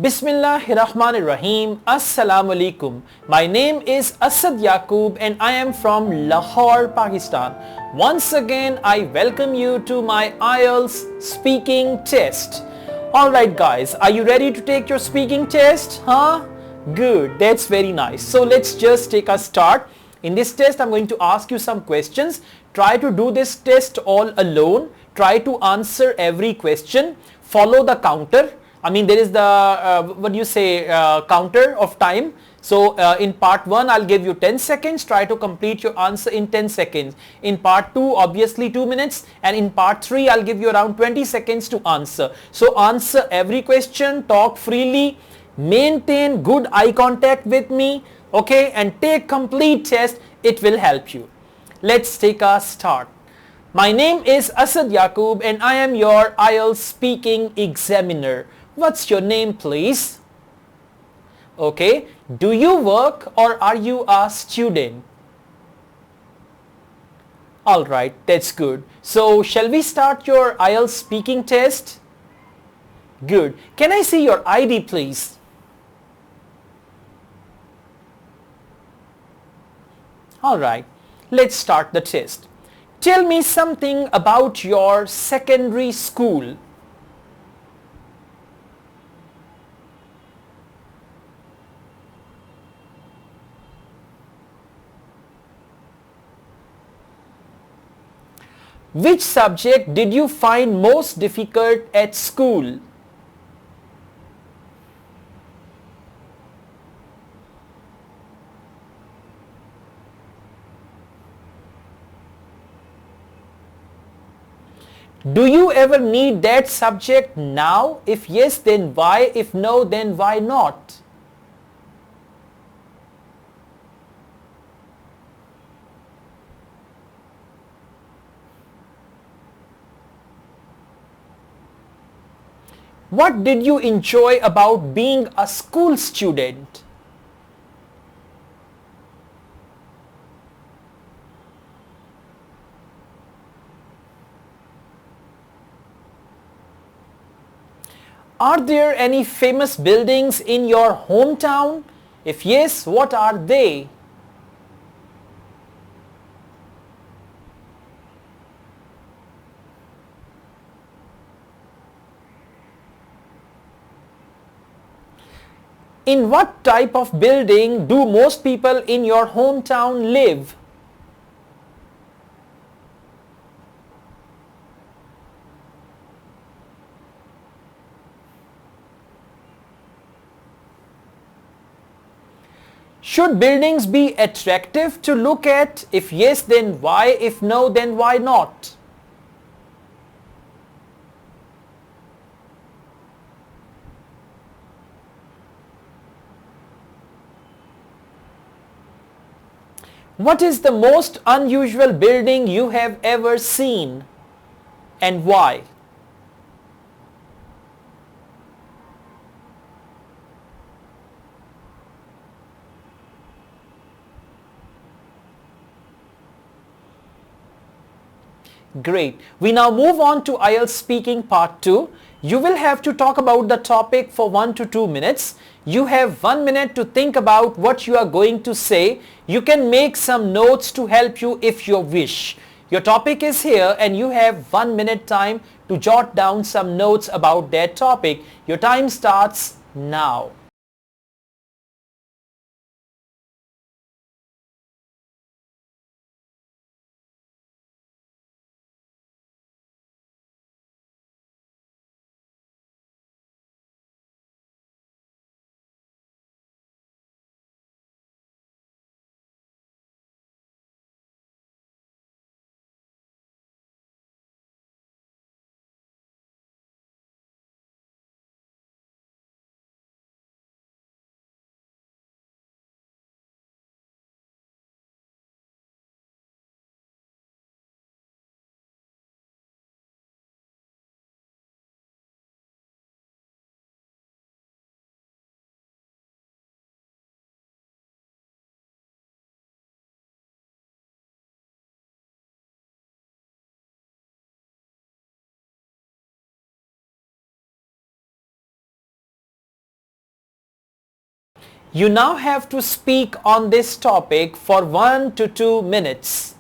Bismillahirrahmanirrahim. Assalamu alaikum. My name is Asad Yaqub and I am from Lahore, Pakistan. Once again, I welcome you to my Ielts speaking test. Alright guys, are you ready to take your speaking test? Huh? Good, that's very nice. So let's just take a start. In this test, I'm going to ask you some questions. Try to do this test all alone. Try to answer every question. Follow the counter. There is the counter of time. So in part 1 I'll give you 10 seconds. Try to complete your answer in 10 seconds. In part 2 obviously 2 minutes, and in part 3 I'll give you around 20 seconds to answer. So answer every question, talk freely, maintain good eye contact with me, okay, and take complete test. It will help you. Let's take a start. My name is Asad Yaqub and I am your IELTS speaking examiner. What's your name, please? Okay. Do you work or are you a student? Alright, that's good. So, shall we start your IELTS speaking test? Good. Can I see your ID, please? Alright, let's start the test. Tell me something about your secondary school. Which subject did you find most difficult at school? Do you ever need that subject now? If yes, then why? If no, then why not? What did you enjoy about being a school student? Are there any famous buildings in your hometown? If yes, what are they? In what type of building do most people in your hometown live? Should buildings be attractive to look at? If yes, then why? If no, then why not? What is the most unusual building you have ever seen and why? Great. We now move on to IELTS speaking part 2. You will have to talk about the topic for 1 to 2 minutes. You have 1 minute to think about what you are going to say. You can make some notes to help you if you wish. Your topic is here and you have 1 minute time to jot down some notes about that topic. Your time starts now. You now have to speak on this topic for 1 to 2 minutes.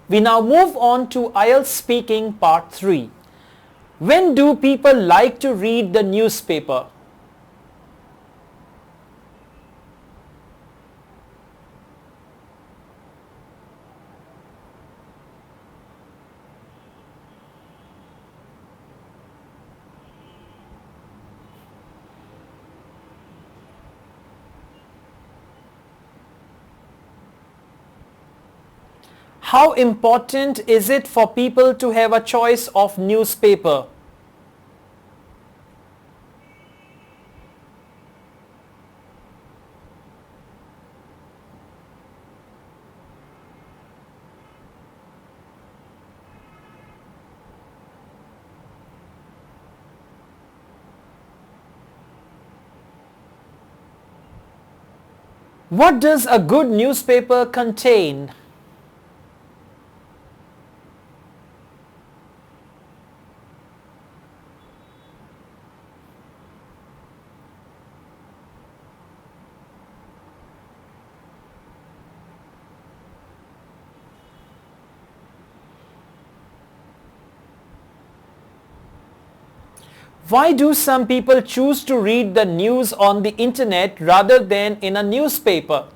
We now move on to IELTS speaking part 3. When do people like to read the newspaper? How important is it for people to have a choice of newspaper? What does a good newspaper contain? Why do some people choose to read the news on the internet rather than in a newspaper?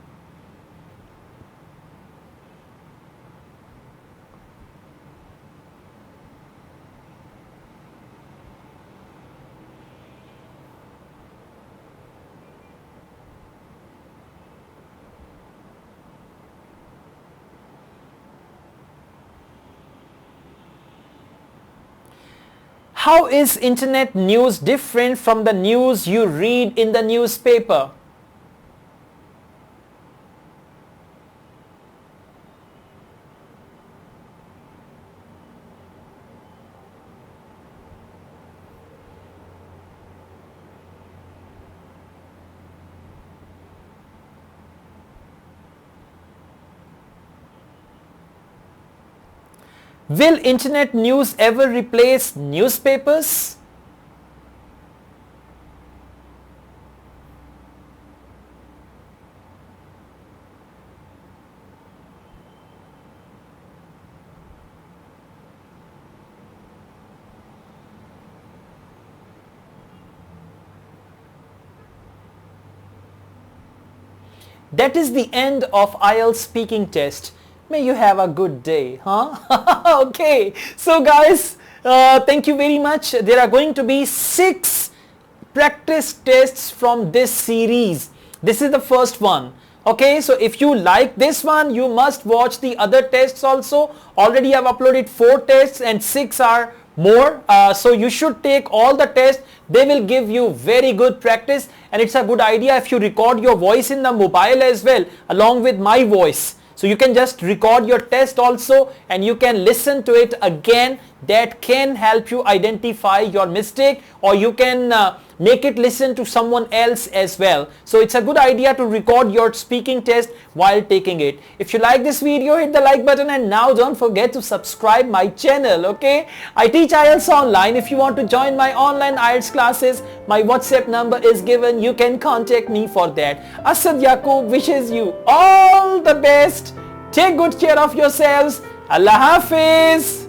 How is internet news different from the news you read in the newspaper? Will internet news ever replace newspapers? That is the end of IELTS speaking test. May you have a good day, huh? Okay, so guys, thank you very much. There are going to be 6 practice tests from this series. This is the first one. Okay, so if you like this one, you must watch the other tests also. Already I've uploaded 4 tests and 6 are more. So you should take all the tests. They will give you very good practice, and it's a good idea if you record your voice in the mobile as well along with my voice. So you can just record your test also and you can listen to it again. That can help you identify your mistake, or you can make it listen to someone else as well. So it's a good idea to record your speaking test while taking it. If you like this video, hit the like button, and now don't forget to subscribe my channel. Okay, I teach IELTS online. If you want to join my online IELTS classes, my WhatsApp number is given. You can contact me for that. Asad Yaqub wishes you all the best. Take good care of yourselves. Allah Hafiz.